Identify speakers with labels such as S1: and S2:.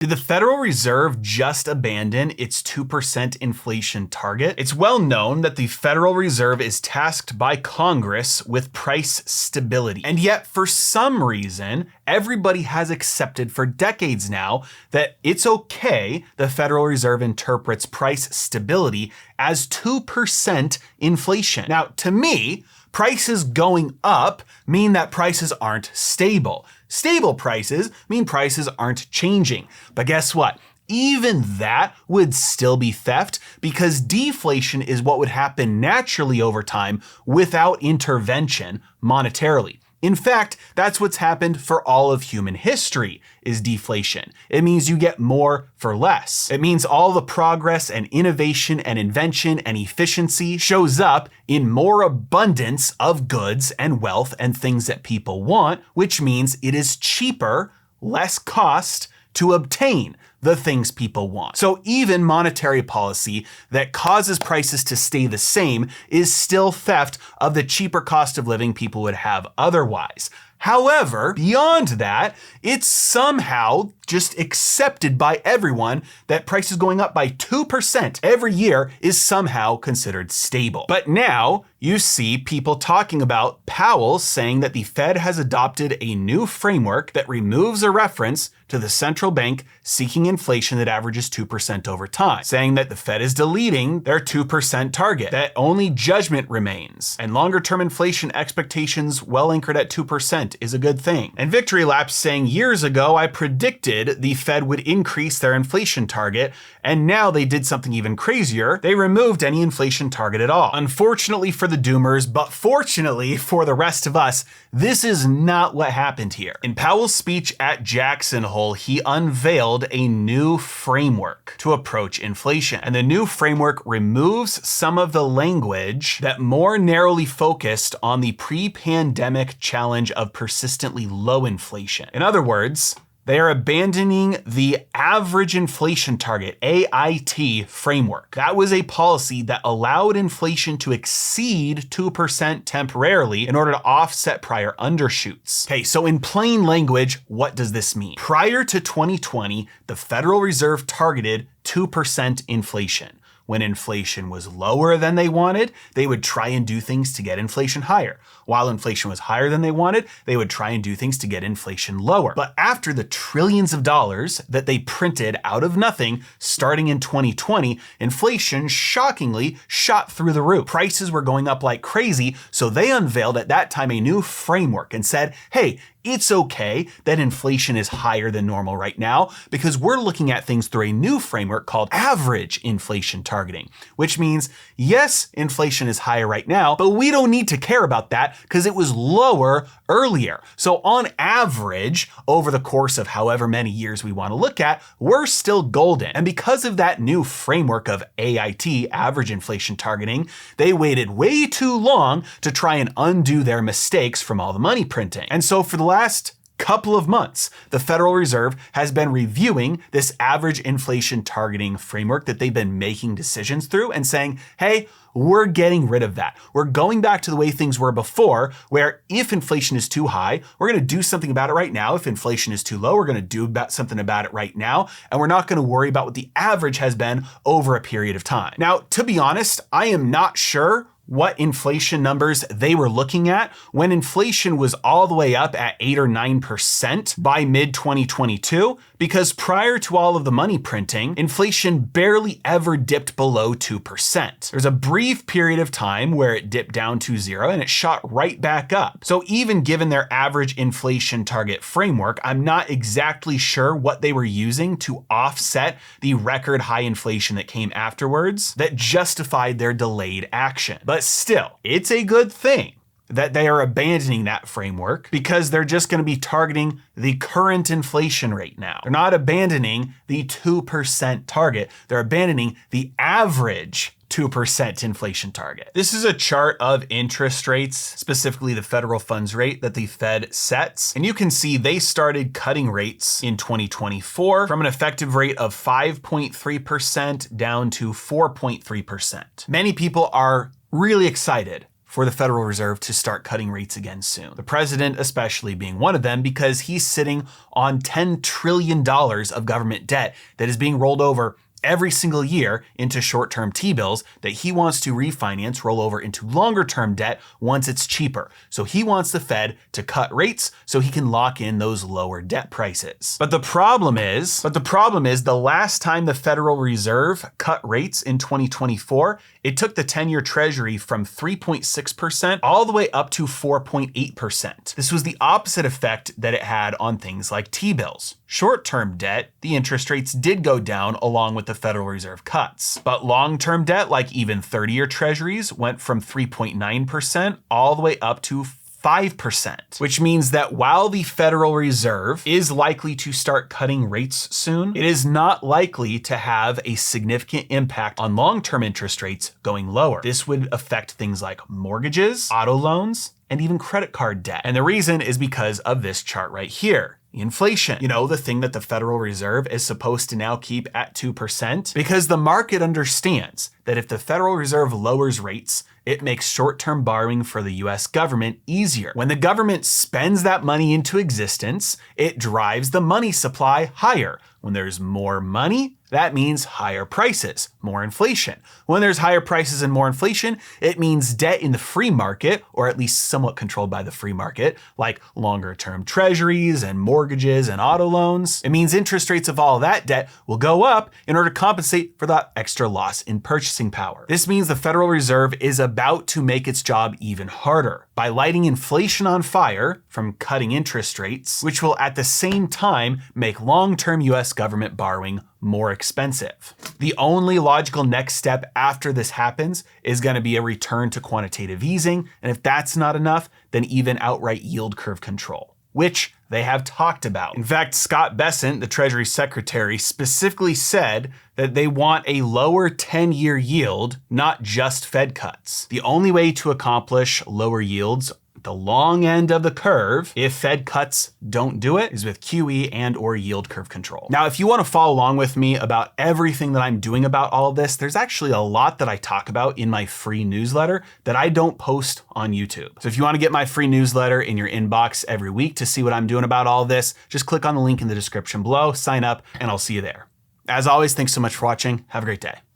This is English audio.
S1: Did the Federal Reserve just abandon its 2% inflation target? It's well known that the Federal Reserve is tasked by Congress with price stability. And yet, for some reason, everybody has accepted for decades now that it's okay the Federal Reserve interprets price stability as 2% inflation. Now, to me, prices going up mean that prices aren't stable. Stable prices mean prices aren't changing. But guess what? Even that would still be theft because deflation is what would happen naturally over time without intervention monetarily. In fact, that's what's happened for all of human history is deflation. It means you get more for less. It means all the progress and innovation and invention and efficiency shows up in more abundance of goods and wealth and things that people want, which means it is cheaper, less cost to obtain the things people want. So even monetary policy that causes prices to stay the same is still theft of the cheaper cost of living people would have otherwise. However, beyond that, it's somehow just accepted by everyone that prices going up by 2% every year is somehow considered stable. But now you see people talking about Powell saying that the Fed has adopted a new framework that removes a reference to the central bank seeking inflation that averages 2% over time, saying that the Fed is deleting their 2% target, that only judgment remains, and longer-term inflation expectations well anchored at 2% is a good thing. And Victory Lap's saying years ago, I predicted the Fed would increase their inflation target, and now they did something even crazier. They removed any inflation target at all. Unfortunately for the doomers, but fortunately for the rest of us, this is not what happened here. In Powell's speech at Jackson Hole, he unveiled a new framework to approach inflation. And the new framework removes some of the language that more narrowly focused on the pre-pandemic challenge of persistently low inflation. In other words, they are abandoning the average inflation target, AIT framework. That was a policy that allowed inflation to exceed 2% temporarily in order to offset prior undershoots. Okay, so in plain language, what does this mean? Prior to 2020, the Federal Reserve targeted 2% inflation. When inflation was lower than they wanted, they would try and do things to get inflation higher. While inflation was higher than they wanted, they would try and do things to get inflation lower. But after the trillions of dollars that they printed out of nothing starting in 2020, inflation shockingly shot through the roof. Prices were going up like crazy, so they unveiled at that time a new framework and said, hey, it's okay that inflation is higher than normal right now because we're looking at things through a new framework called average inflation targeting, which means, yes, inflation is higher right now, but we don't need to care about that because it was lower earlier. So on average, over the course of however many years we want to look at, we're still golden. And because of that new framework of AIT, average inflation targeting, they waited way too long to try and undo their mistakes from all the money printing. And so for the last couple of months, the Federal Reserve has been reviewing this average inflation targeting framework that they've been making decisions through and saying, hey, we're getting rid of that. We're going back to the way things were before, where if inflation is too high, we're going to do something about it right now. If inflation is too low, we're going to do something about it right now. And we're not going to worry about what the average has been over a period of time. Now, to be honest, I am not sure what inflation numbers they were looking at when inflation was all the way up at 8 or 9% by mid-2022, because prior to all of the money printing, inflation barely ever dipped below 2%. There's a brief period of time where it dipped down to 0 and it shot right back up. So even given their average inflation target framework, I'm not exactly sure what they were using to offset the record high inflation that came afterwards that justified their delayed action. But still, it's a good thing that they are abandoning that framework because they're just going to be targeting the current inflation rate now. They're not abandoning the 2% target. They're abandoning the average 2% inflation target. This is a chart of interest rates, specifically the federal funds rate that the Fed sets. And you can see they started cutting rates in 2024 from an effective rate of 5.3% down to 4.3%. Many people are really excited for the Federal Reserve to start cutting rates again soon. The president especially being one of them because he's sitting on $10 trillion of government debt that is being rolled over every single year into short-term T-bills that he wants to refinance, roll over into longer-term debt once it's cheaper. So he wants the Fed to cut rates so he can lock in those lower debt prices. But the problem is the last time the Federal Reserve cut rates in 2024, it took the 10-year Treasury from 3.6% all the way up to 4.8%. This was the opposite effect that it had on things like T-bills. Short-term debt, the interest rates did go down along with the Federal Reserve cuts. But long-term debt, like even 30-year Treasuries, went from 3.9% all the way up to 5%, which means that while the Federal Reserve is likely to start cutting rates soon, it is not likely to have a significant impact on long-term interest rates going lower. This would affect things like mortgages, auto loans, and even credit card debt. And the reason is because of this chart right here. Inflation, the thing that the Federal Reserve is supposed to now keep at 2%, because the market understands that if the Federal Reserve lowers rates, it makes short-term borrowing for the US government easier. When the government spends that money into existence, it drives the money supply higher. When there's more money, that means higher prices, more inflation. When there's higher prices and more inflation, it means debt in the free market, or at least somewhat controlled by the free market, like longer-term treasuries and mortgages and auto loans. It means interest rates of all that debt will go up in order to compensate for that extra loss in purchasing power. This means the Federal Reserve is about to make its job even harder by lighting inflation on fire from cutting interest rates, which will at the same time make long-term US government borrowing more expensive. The only logical next step after this happens is going to be a return to quantitative easing, and if that's not enough, then even outright yield curve control, which they have talked about. In fact, Scott Bessent, the Treasury Secretary, specifically said that they want a lower 10-year yield, not just Fed cuts. The only way to accomplish lower yields at the long end of the curve, if Fed cuts don't do it, is with QE and or yield curve control. Now, if you want to follow along with me about everything that I'm doing about all of this, there's actually a lot that I talk about in my free newsletter that I don't post on YouTube. So if you want to get my free newsletter in your inbox every week to see what I'm doing about all of this, just click on the link in the description below, sign up, and I'll see you there. As always, thanks so much for watching. Have a great day.